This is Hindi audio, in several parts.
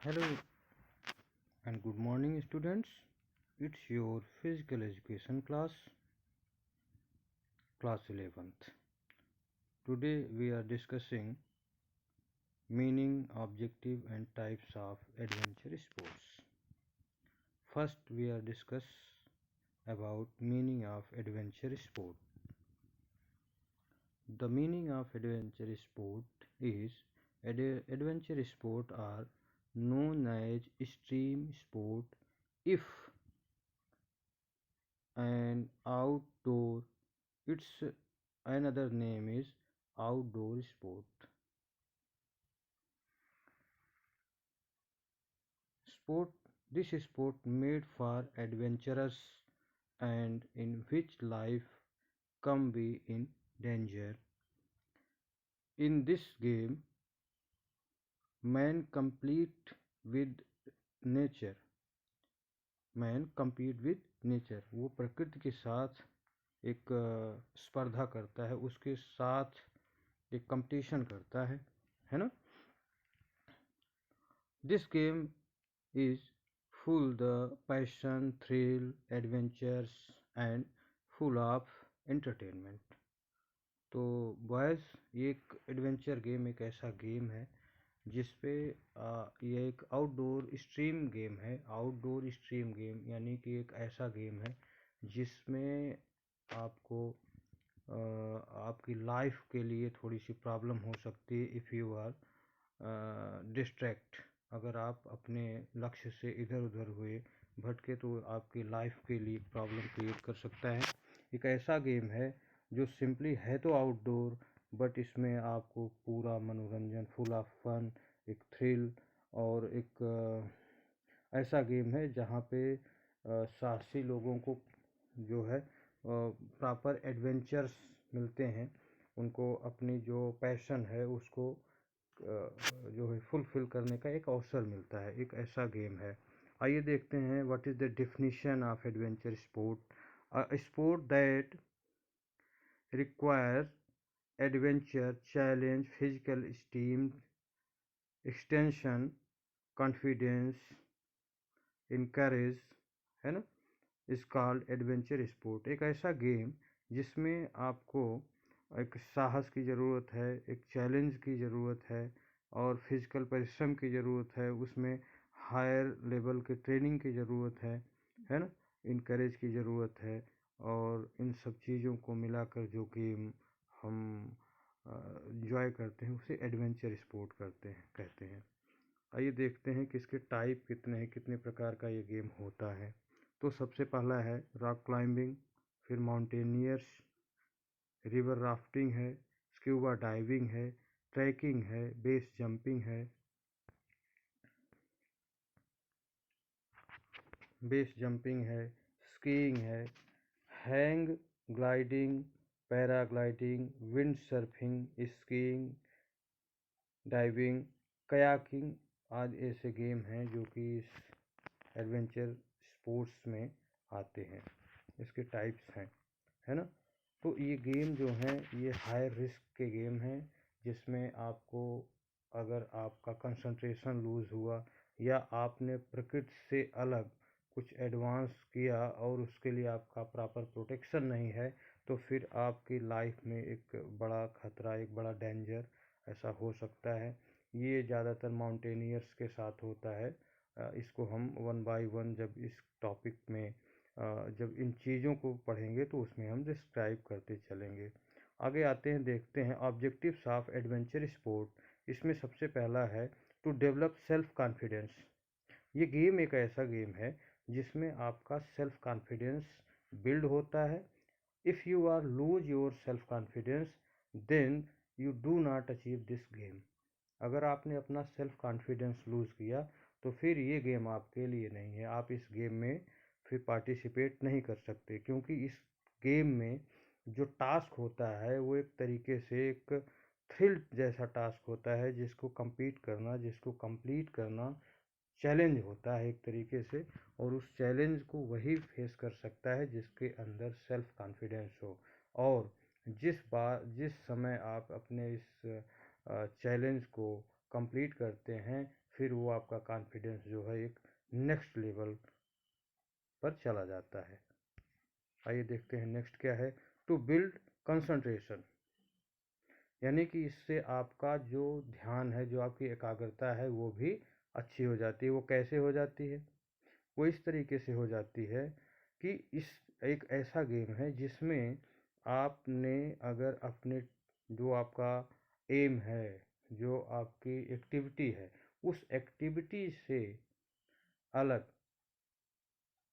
Hello and good morning, students. It's your physical education class 11th. Today we are discussing meaning, objective and types of adventure sports. First we are discuss about meaning of adventure sport. The meaning of adventure sport is adventure sport are known as extreme sport if an outdoor, its another name is outdoor sport. This sport made for adventurers and in which life can be in danger. In this game, man compete with nature. Man compete with nature. वो प्रकृति के साथ एक स्पर्धा करता है, उसके साथ एक कंपटीशन करता है ना. This game is full the passion, thrill, adventures and full of entertainment. तो बॉयज़, ये एक एडवेंचर गेम एक ऐसा गेम है जिसपे ये एक आउटडोर स्ट्रीम गेम है. आउटडोर स्ट्रीम गेम यानी कि एक ऐसा गेम है जिसमें आपको आपकी लाइफ के लिए थोड़ी सी प्रॉब्लम हो सकती है इफ़ यू आर डिस्ट्रैक्ट. अगर आप अपने लक्ष्य से इधर उधर हुए भटके तो आपकी लाइफ के लिए प्रॉब्लम क्रिएट कर सकता है. एक ऐसा गेम है जो सिंपली है तो आउटडोर, बट इसमें आपको पूरा मनोरंजन, फुल ऑफ फन, एक थ्रिल और एक ऐसा गेम है जहाँ पे साहसी लोगों को जो है प्रॉपर एडवेंचर्स मिलते हैं. उनको अपनी जो पैशन है उसको जो है फुलफिल करने का एक अवसर मिलता है. एक ऐसा गेम है. आइए देखते हैं what is the definition of adventure sport. A sport that requires adventure, challenge, physical esteem, extension, confidence, encourage, है ना, इज कॉल्ड एडवेंचर स्पोर्ट. एक ऐसा गेम जिसमें आपको एक साहस की ज़रूरत है, एक चैलेंज की ज़रूरत है और फिजिकल परिश्रम की ज़रूरत है. उसमें हायर लेवल के ट्रेनिंग की ज़रूरत है ना, इनकरेज की ज़रूरत है. और इन सब चीज़ों को मिलाकर जो गेम हम एंजॉय करते हैं उसे एडवेंचर स्पोर्ट कहते हैं. आइए देखते हैं कि इसके टाइप कितने हैं, कितने प्रकार का ये गेम होता है. तो सबसे पहला है रॉक क्लाइंबिंग, फिर माउंटेनियर्स, रिवर राफ्टिंग है, स्क्यूबा डाइविंग है, ट्रैकिंग है, बेस जंपिंग है, स्कीइंग है, hang gliding, paragliding, wind surfing, skiing, diving, kayaking आदि ऐसे गेम हैं जो कि इस एडवेंचर स्पोर्ट्स में आते हैं. इसके टाइप्स हैं, है ना. तो ये गेम जो हैं ये हाई रिस्क के गेम हैं जिसमें आपको, अगर आपका कंसंट्रेशन लूज़ हुआ या आपने प्रकृति से अलग कुछ एडवांस किया और उसके लिए आपका प्रॉपर प्रोटेक्शन नहीं है तो फिर आपकी लाइफ में एक बड़ा खतरा, एक बड़ा डेंजर ऐसा हो सकता है. ये ज़्यादातर माउंटेनियर्स के साथ होता है. इसको हम वन बाय वन जब इस टॉपिक में जब इन चीज़ों को पढ़ेंगे तो उसमें हम डिस्क्राइब करते चलेंगे. आगे आते हैं, देखते हैं ऑब्जेक्टिव्स ऑफ एडवेंचर स्पोर्ट. इसमें सबसे पहला है टू डेवलप सेल्फ कॉन्फिडेंस. ये गेम एक ऐसा गेम है जिसमें आपका सेल्फ कॉन्फिडेंस बिल्ड होता है. If you are lose your self confidence then you do not achieve this game. अगर आपने अपना सेल्फ कॉन्फिडेंस लूज़ किया तो फिर ये गेम आपके लिए नहीं है. आप इस गेम में फिर पार्टिसिपेट नहीं कर सकते क्योंकि इस गेम में जो टास्क होता है वो एक तरीके से एक थ्रिल जैसा टास्क होता है जिसको कंप्लीट करना चैलेंज होता है एक तरीके से. और उस चैलेंज को वही फेस कर सकता है जिसके अंदर सेल्फ कॉन्फिडेंस हो. और जिस समय आप अपने इस चैलेंज को कंप्लीट करते हैं फिर वो आपका कॉन्फिडेंस जो है एक नेक्स्ट लेवल पर चला जाता है। आइए देखते हैं नेक्स्ट क्या है। टू बिल्ड कंसंट्रेशन, यानी कि इससे आपका जो ध्यान है, जो आपकी एकाग्रता है, वो भी अच्छी हो जाती है। वो कैसे हो जाती है? वो इस तरीके से हो जाती है कि इस एक ऐसा गेम है जिसमें आपने अगर अपने जो आपका एम है, जो आपकी एक्टिविटी है, उस एक्टिविटी से अलग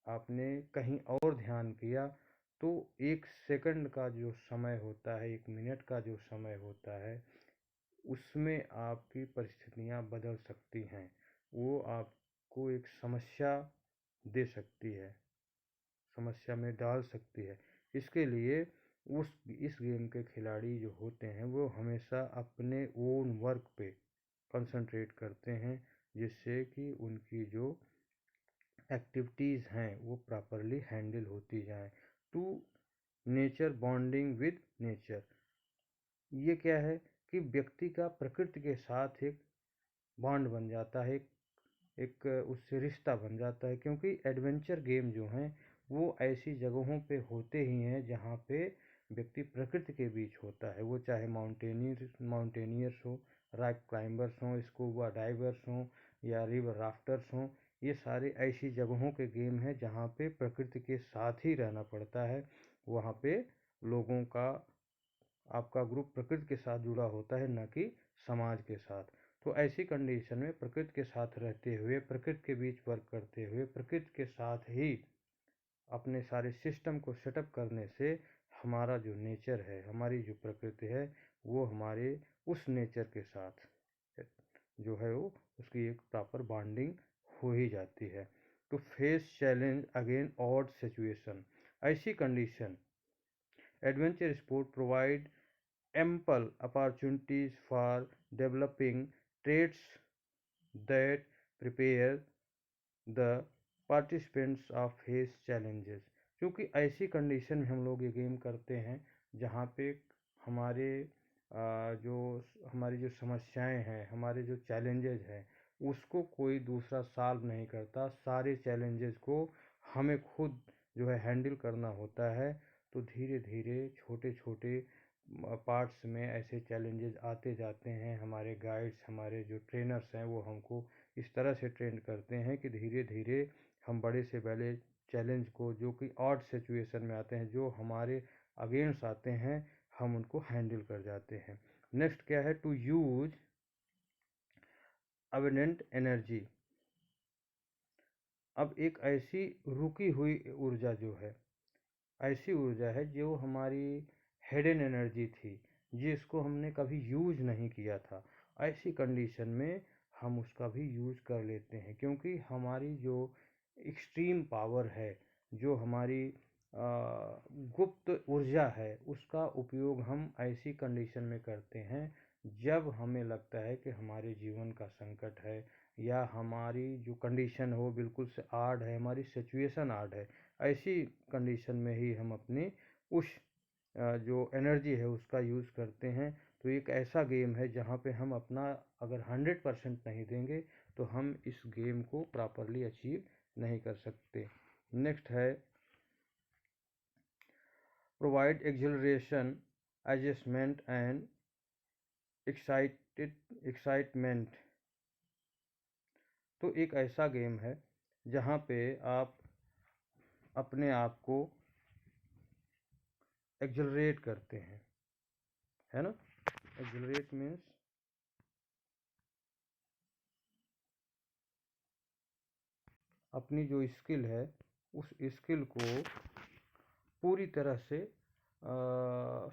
आपने कहीं और ध्यान किया, तो 1 सेकंड का जो समय होता है, 1 मिनट का जो समय होता है, उसमें आपकी परिस्थितियां बदल सकती हैं। वो आपको एक समस्या दे सकती है, समस्या में डाल सकती है। इसके लिए इस गेम के खिलाड़ी जो होते हैं वो हमेशा अपने ओन वर्क पे कंसंट्रेट करते हैं, जिससे कि उनकी जो एक्टिविटीज़ हैं वो प्रॉपरली हैंडल होती जाएं। To nature bonding with nature, ये क्या है कि व्यक्ति का प्रकृति के साथ एक बॉन्ड बन जाता है, एक उससे रिश्ता बन जाता है। क्योंकि एडवेंचर गेम जो हैं वो ऐसी जगहों पे होते ही हैं जहाँ पे व्यक्ति प्रकृति के बीच होता है। वो चाहे माउंटेनियर्स हो, रॉक क्लाइंबर्स हों, स्कूबा डाइवर्स हों, या रिवर राफ्टर्स हों, ये सारे ऐसी जगहों के गेम हैं जहाँ पे प्रकृति के साथ ही रहना पड़ता है। वहाँ पे लोगों का, आपका ग्रुप प्रकृति के साथ जुड़ा होता है, न कि समाज के साथ। तो ऐसी कंडीशन में प्रकृति के साथ रहते हुए, प्रकृति के बीच वर्क करते हुए, प्रकृति के साथ ही अपने सारे सिस्टम को सेटअप करने से हमारा जो नेचर है, हमारी जो प्रकृति है, वो हमारे उस नेचर के साथ जो है वो उसकी एक प्रॉपर बॉन्डिंग हो ही जाती है। To face challenge again odd situation, ऐसी condition adventure sport provide ample opportunities for developing traits that prepare the participants of face challenges। क्योंकि ऐसी कंडीशन में हम लोग ये गेम करते हैं जहाँ पे हमारे जो हमारी जो समस्याएं हैं, हमारे जो चैलेंजेस हैं, उसको कोई दूसरा सॉल्व नहीं करता। सारे चैलेंजेस को हमें खुद जो है हैंडल करना होता है। तो धीरे धीरे छोटे छोटे पार्ट्स में ऐसे चैलेंजेस आते जाते हैं। हमारे गाइड्स, हमारे जो ट्रेनर्स हैं, वो हमको इस तरह से ट्रेन करते हैं कि धीरे धीरे हम बड़े से बड़े चैलेंज को, जो कि ऑड सिचुएशन में आते हैं, जो हमारे अगेंस्ट आते हैं, हम उनको हैंडल कर जाते हैं। नेक्स्ट क्या है? To use abundant energy. अब एक ऐसी रुकी हुई ऊर्जा जो है, ऐसी ऊर्जा है जो हमारी हिडन एनर्जी थी, जिसको हमने कभी यूज नहीं किया था। ऐसी कंडीशन में हम उसका भी यूज कर लेते हैं, क्योंकि हमारी जो एक्सट्रीम पावर है, जो हमारी गुप्त ऊर्जा है, उसका उपयोग हम ऐसी कंडीशन में करते हैं जब हमें लगता है कि हमारे जीवन का संकट है, या हमारी जो कंडीशन हो बिल्कुल से आड है, हमारी सिचुएशन आड है। ऐसी कंडीशन में ही हम अपनी उस जो एनर्जी है उसका यूज़ करते हैं। तो एक ऐसा गेम है जहाँ पे हम अपना अगर 100% नहीं देंगे तो हम इस गेम को प्रॉपरली अचीव नहीं कर सकते। नेक्स्ट है provide acceleration, adjustment and excitement. तो एक ऐसा गेम है जहाँ पे आप अपने आप को एक्सिलरेट करते हैं, है ना? एक्सिलरेट मीन्स अपनी जो स्किल है उस स्किल को पूरी तरह से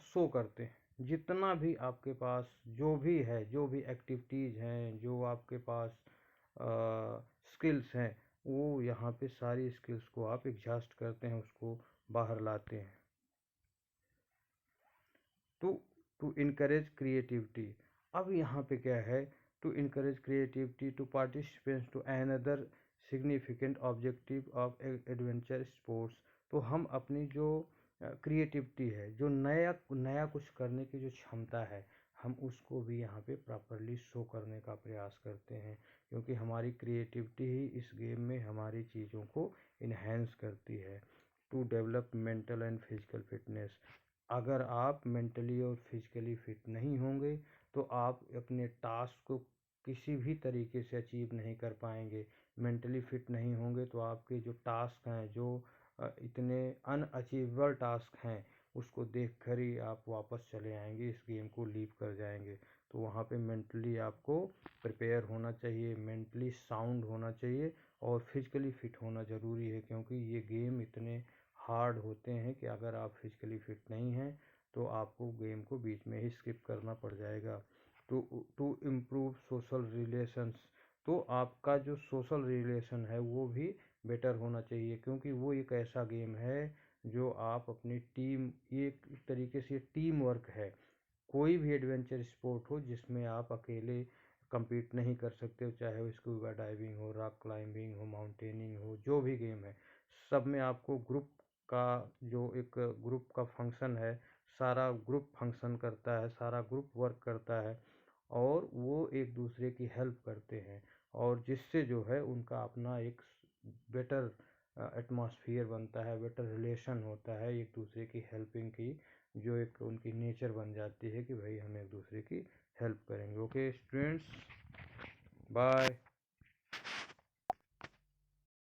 शो करते हैं। जितना भी आपके पास जो भी है, जो भी एक्टिविटीज़ हैं, जो आपके पास स्किल्स हैं, वो यहाँ पे सारी स्किल्स को आप एग्जॉस्ट करते हैं, उसको बाहर लाते हैं। To encourage creativity. अब यहाँ पे क्या है? To encourage creativity to participants to another significant objective of adventure sports. तो हम अपनी जो क्रिएटिविटी है, जो नया नया कुछ करने की जो क्षमता है, हम उसको भी यहाँ पे प्रॉपरली शो करने का प्रयास करते हैं, क्योंकि हमारी क्रिएटिविटी ही इस गेम में हमारी चीज़ों को इन्हेंस करती है। To develop mental and physical fitness, अगर आप मेंटली और फिजिकली फिट नहीं होंगे तो आप अपने टास्क को किसी भी तरीके से अचीव नहीं कर पाएंगे। मेंटली फिट नहीं होंगे तो आपके जो टास्क हैं, जो इतने अनअचीवेबल टास्क हैं, उसको देख कर ही आप वापस चले आएंगे, इस गेम को लीव कर जाएंगे। तो वहाँ पे मेंटली आपको प्रिपेयर होना चाहिए, मेंटली साउंड होना चाहिए और फिजिकली फिट होना ज़रूरी है, क्योंकि ये गेम इतने हार्ड होते हैं कि अगर आप फिजिकली फिट नहीं हैं तो आपको गेम को बीच में ही स्किप करना पड़ जाएगा। टू इम्प्रूव सोशल रिलेशंस, तो आपका जो सोशल रिलेशन है वो भी बेटर होना चाहिए, क्योंकि वो एक ऐसा गेम है जो आप अपनी टीम, एक तरीके से टीम वर्क है। कोई भी एडवेंचर स्पोर्ट हो जिसमें आप अकेले compete नहीं कर सकते हो, चाहे वो स्कूबा डाइविंग हो, रॉक क्लाइंबिंग हो, माउंटेनिंग हो, जो भी गेम है, सब में आपको ग्रुप का, जो एक ग्रुप का फंक्शन है, सारा ग्रुप फंक्शन करता है, सारा ग्रुप वर्क करता है और वो एक दूसरे की हेल्प करते हैं, और जिससे जो है उनका अपना एक बेटर एटमॉस्फेयर बनता है, बेटर रिलेशन होता है, एक दूसरे की हेल्पिंग की जो एक उनकी नेचर बन जाती है कि भाई हम एक दूसरे की हेल्प करेंगे। Okay students, bye.